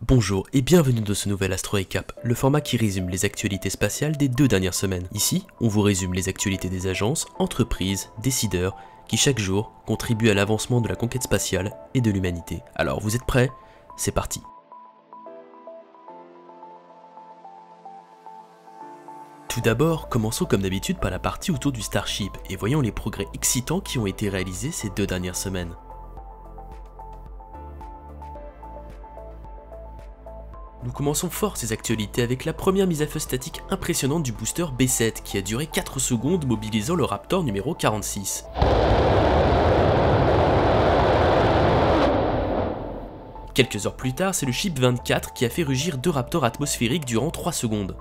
Bonjour et bienvenue dans ce nouvel Astro Recap, le format qui résume les actualités spatiales des 2 dernières semaines. Ici, on vous résume les actualités des agences, entreprises, décideurs, qui chaque jour contribuent à l'avancement de la conquête spatiale et de l'humanité. Alors vous êtes prêts? C'est parti. Tout d'abord, commençons comme d'habitude par la partie autour du Starship et voyons les progrès excitants qui ont été réalisés ces 2 dernières semaines. Nous commençons fort ces actualités avec la première mise à feu statique impressionnante du booster B7 qui a duré 4 secondes mobilisant le Raptor numéro 46. Quelques heures plus tard, c'est le Ship 24 qui a fait rugir 2 Raptors atmosphériques durant 3 secondes.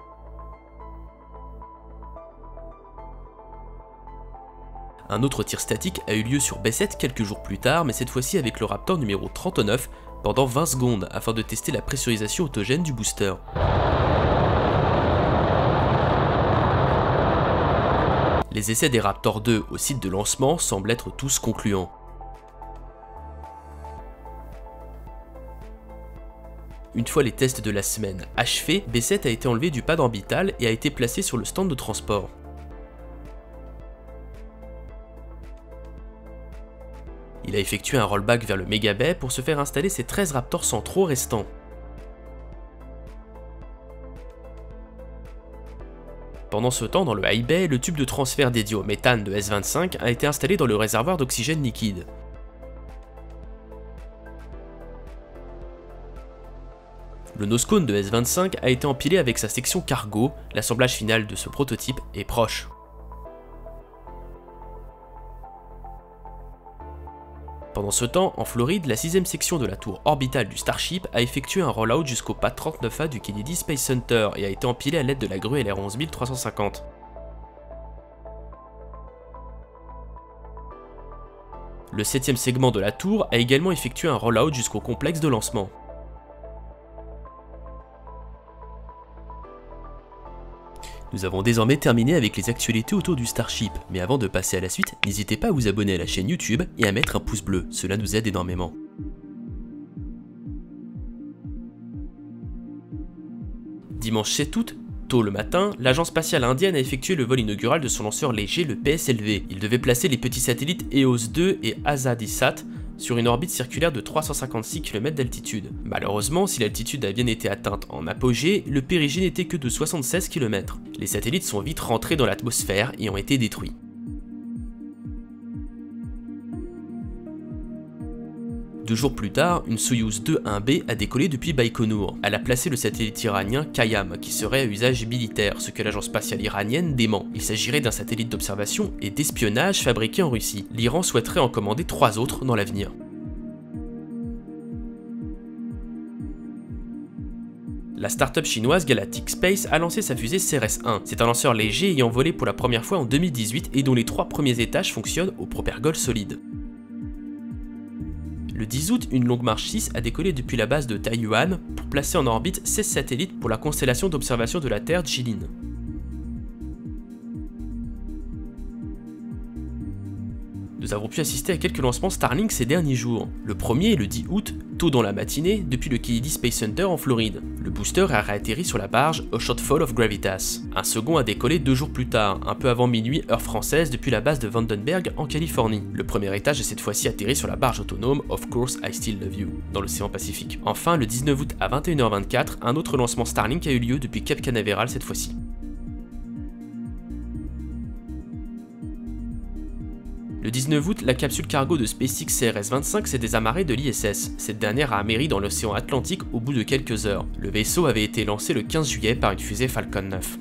Un autre tir statique a eu lieu sur B7 quelques jours plus tard, mais cette fois-ci avec le Raptor numéro 39 pendant 20 secondes afin de tester la pressurisation autogène du booster. Les essais des Raptor 2 au site de lancement semblent être tous concluants. Une fois les tests de la semaine achevés, B7 a été enlevé du pad orbital et a été placé sur le stand de transport. Il a effectué un rollback vers le Mega Bay pour se faire installer ses 13 Raptors centraux restants. Pendant ce temps, dans le High Bay, le tube de transfert dédié au méthane de S25 a été installé dans le réservoir d'oxygène liquide. Le nose cone de S25 a été empilé avec sa section cargo, l'assemblage final de ce prototype est proche. Pendant ce temps, en Floride, la 6ème section de la tour orbitale du Starship a effectué un rollout jusqu'au pad 39A du Kennedy Space Center et a été empilé à l'aide de la grue LR11350. Le 7ème segment de la tour a également effectué un rollout jusqu'au complexe de lancement. Nous avons désormais terminé avec les actualités autour du Starship, mais avant de passer à la suite, n'hésitez pas à vous abonner à la chaîne YouTube et à mettre un pouce bleu, cela nous aide énormément. Dimanche 7 août, tôt le matin, l'agence spatiale indienne a effectué le vol inaugural de son lanceur léger, le PSLV. Il devait placer les petits satellites EOS 2 et AZADISat sur une orbite circulaire de 356 km d'altitude. Malheureusement, si l'altitude a bien été atteinte en apogée, le périgée n'était que de 76 km. Les satellites sont vite rentrés dans l'atmosphère et ont été détruits. Deux jours plus tard, une Soyouz 2-1B a décollé depuis Baïkonour. Elle a placé le satellite iranien Kayam, qui serait à usage militaire, ce que l'agence spatiale iranienne dément. Il s'agirait d'un satellite d'observation et d'espionnage fabriqué en Russie. L'Iran souhaiterait en commander 3 autres dans l'avenir. La start-up chinoise Galactic Space a lancé sa fusée Ceres-1. C'est un lanceur léger ayant volé pour la première fois en 2018 et dont les 3 premiers étages fonctionnent au propergol solide. Le 10 août, une longue marche 6 a décollé depuis la base de Taiyuan pour placer en orbite 16 satellites pour la constellation d'observation de la Terre Jilin. Nous avons pu assister à quelques lancements Starlink ces derniers jours. Le premier est le 10 août, tôt dans la matinée, depuis le Kennedy Space Center en Floride. Le booster a réatterri sur la barge A Shotfall of Gravitas. Un second a décollé 2 jours plus tard, un peu avant minuit heure française depuis la base de Vandenberg en Californie. Le premier étage a cette fois-ci atterri sur la barge autonome Of Course I Still Love You, dans l'océan Pacifique. Enfin, le 19 août à 21h24, un autre lancement Starlink a eu lieu depuis Cape Canaveral cette fois-ci. Le 19 août, la capsule cargo de SpaceX CRS-25 s'est désamarrée de l'ISS. Cette dernière a améri dans l'océan Atlantique au bout de quelques heures. Le vaisseau avait été lancé le 15 juillet par une fusée Falcon 9.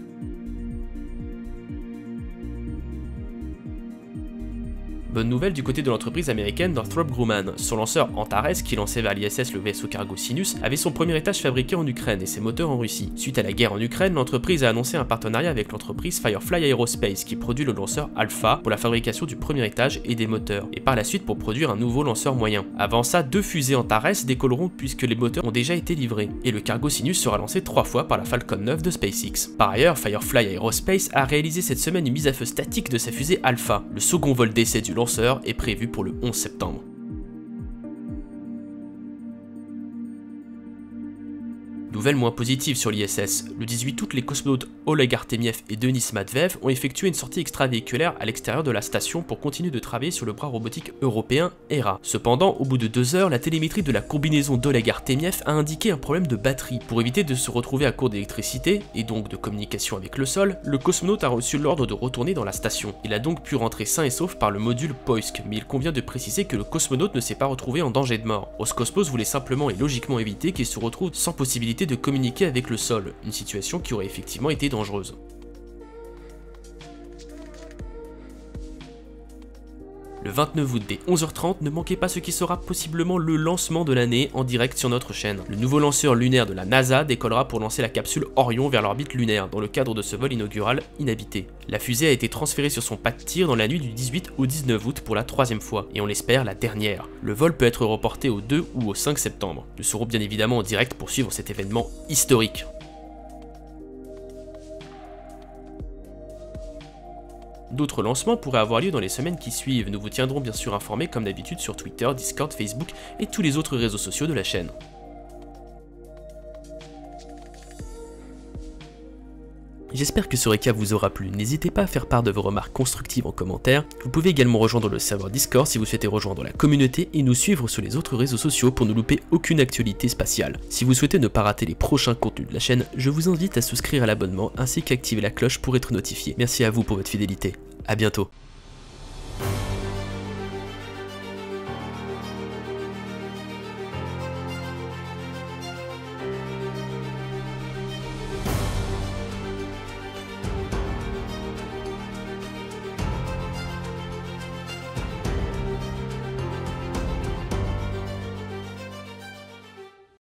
Bonne nouvelle du côté de l'entreprise américaine Northrop Grumman. Son lanceur Antares, qui lançait vers l'ISS le vaisseau cargo Sinus, avait son premier étage fabriqué en Ukraine et ses moteurs en Russie. Suite à la guerre en Ukraine, l'entreprise a annoncé un partenariat avec l'entreprise Firefly Aerospace qui produit le lanceur Alpha pour la fabrication du premier étage et des moteurs, et par la suite pour produire un nouveau lanceur moyen. Avant ça, 2 fusées Antares décolleront puisque les moteurs ont déjà été livrés, et le cargo Sinus sera lancé 3 fois par la Falcon 9 de SpaceX. Par ailleurs, Firefly Aerospace a réalisé cette semaine une mise à feu statique de sa fusée Alpha. Le second vol d'essai du lanceur est prévu pour le 11 septembre. nouvelle moins positive sur l'ISS. Le 18 août, les cosmonautes Oleg Artemiev et Denis Matveev ont effectué une sortie extravéhiculaire à l'extérieur de la station pour continuer de travailler sur le bras robotique européen Hera. Cependant, au bout de 2 heures, la télémétrie de la combinaison d'Oleg Artemiev a indiqué un problème de batterie. Pour éviter de se retrouver à court d'électricité, et donc de communication avec le sol, le cosmonaute a reçu l'ordre de retourner dans la station. Il a donc pu rentrer sain et sauf par le module Poisk, mais il convient de préciser que le cosmonaute ne s'est pas retrouvé en danger de mort. Roscosmos voulait simplement et logiquement éviter qu'il se retrouve sans possibilité de communiquer avec le sol, une situation qui aurait effectivement été dangereuse. Le 29 août dès 11h30, ne manquez pas ce qui sera possiblement le lancement de l'année en direct sur notre chaîne. Le nouveau lanceur lunaire de la NASA décollera pour lancer la capsule Orion vers l'orbite lunaire dans le cadre de ce vol inaugural inhabité. La fusée a été transférée sur son pas de tir dans la nuit du 18 au 19 août pour la 3e fois, et on l'espère la dernière. Le vol peut être reporté au 2 ou au 5 septembre. Nous serons bien évidemment en direct pour suivre cet événement historique. D'autres lancements pourraient avoir lieu dans les semaines qui suivent, nous vous tiendrons bien sûr informés comme d'habitude sur Twitter, Discord, Facebook et tous les autres réseaux sociaux de la chaîne. J'espère que ce récap vous aura plu, n'hésitez pas à faire part de vos remarques constructives en commentaire, vous pouvez également rejoindre le serveur Discord si vous souhaitez rejoindre la communauté et nous suivre sur les autres réseaux sociaux pour ne louper aucune actualité spatiale. Si vous souhaitez ne pas rater les prochains contenus de la chaîne, je vous invite à souscrire à l'abonnement ainsi qu'à activer la cloche pour être notifié. Merci à vous pour votre fidélité, à bientôt.